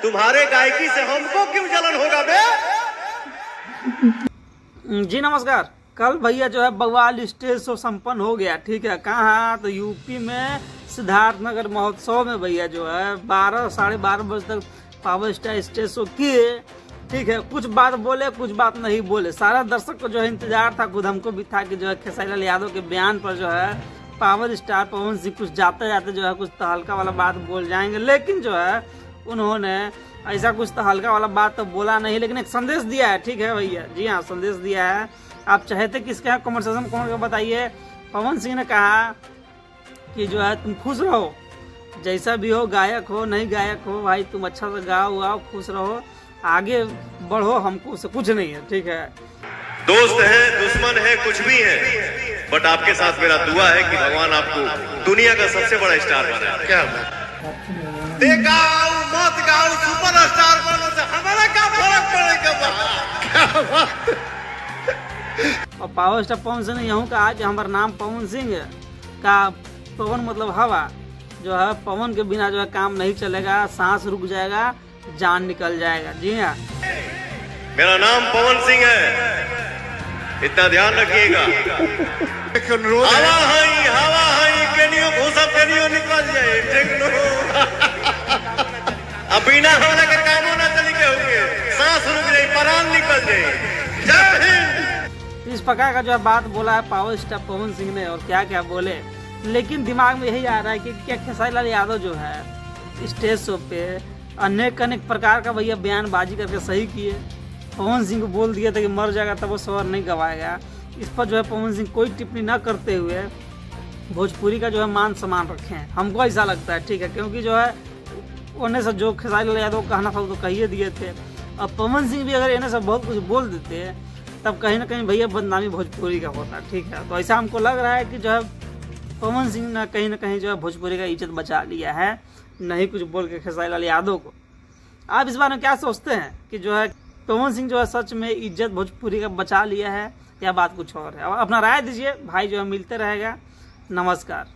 तुम्हारे गायकी से हमको क्यों जलन होगा बे? जी नमस्कार। कल भैया जो है बवाल स्टेज शो संपन्न हो गया। ठीक है, कहाँ? तो यूपी में सिद्धार्थनगर महोत्सव में भैया जो है 12 साढ़े 12 बजे तक पावर स्टार स्टेज शो किए। ठीक है, कुछ बात बोले कुछ बात नहीं बोले। सारा दर्शक को जो है इंतजार था, खुद हमको भी था कि जो है खेसारी लाल यादव के बयान पर जो है पावर स्टार पवन सिंह कुछ जाते जाते जो है कुछ तहलका वाला बात बोल जाएंगे, लेकिन जो है उन्होंने ऐसा कुछ तहलका वाला बात तो बोला नहीं, लेकिन एक संदेश दिया है। ठीक है भैया, जी हाँ, संदेश दिया है। आप चाहते किसके यहाँ कमेंट सेक्शन में कमेंट करके बताइए। पवन सिंह ने कहा कि जो है तुम खुश रहो, जैसा भी हो, गायक हो नहीं गायक हो, भाई तुम अच्छा से गाओ आओ, खुश रहो, आगे बढ़ो, हमको उससे कुछ नहीं है। ठीक है, दोस्त है दुश्मन है कुछ भी है, बट आपके साथ मेरा दुआ है कि भगवान आपको दुनिया का सबसे बड़ा स्टार बनाए। क्या गाओ मत गाओ, सुपर स्टार बनो से हमारा क्या फर्क पड़ेगा? और पावर स्टार पवन सिंह ने यूँ कहा कि हमारा नाम पवन सिंह है का पवन मतलब हवा, जो है पवन के बिना जो है काम नहीं चलेगा, सांस रुक जाएगा, जान निकल जाएगा। जी हाँ, मेरा नाम पवन सिंह है, इतना ध्यान रखिएगा। हवा हाई केनियो घुसा केनियो निकल जाए, ठीक नो। अब बिना हवा के कामों ना चली के होंगे, सांस रुक जाए, प्राण निकल जाए। जय हिंद। इस प्रकार का जो है बात बोला है पावर स्टार पवन सिंह ने, और क्या क्या बोले, लेकिन दिमाग में यही आ रहा है कि क्या खेसारी लाल यादव जो है स्टेज शो पे अनेक प्रकार का भैया बयानबाजी करके सही किए। पवन सिंह को बोल दिया था कि मर जाएगा तब वो स्वर नहीं गवाएगा। इस पर जो है पवन सिंह कोई टिप्पणी न करते हुए भोजपुरी का जो है मान सम्मान रखे हैं, हमको ऐसा लगता है। ठीक है, क्योंकि जो है उन्हें से जो खेसारी लाल यादव को कहना था तो कहिए दिए थे। अब पवन सिंह भी अगर इन्हें से बहुत कुछ बोल देते तब कहीं ना कहीं भैया बदनामी भोजपुरी का होता। ठीक है, तो ऐसा हमको लग रहा है कि जो है पवन सिंह ने कहीं ना कहीं जो है भोजपुरी का इज्जत बचा लिया है, नहीं कुछ बोल के खेसारी लाल यादव को। आप इस बारे में क्या सोचते हैं कि जो है पवन सिंह जो है सच में इज्जत भोजपुरी का बचा लिया है या बात कुछ और है? अपना राय दीजिए भाई, जो है मिलते रहेगा। नमस्कार।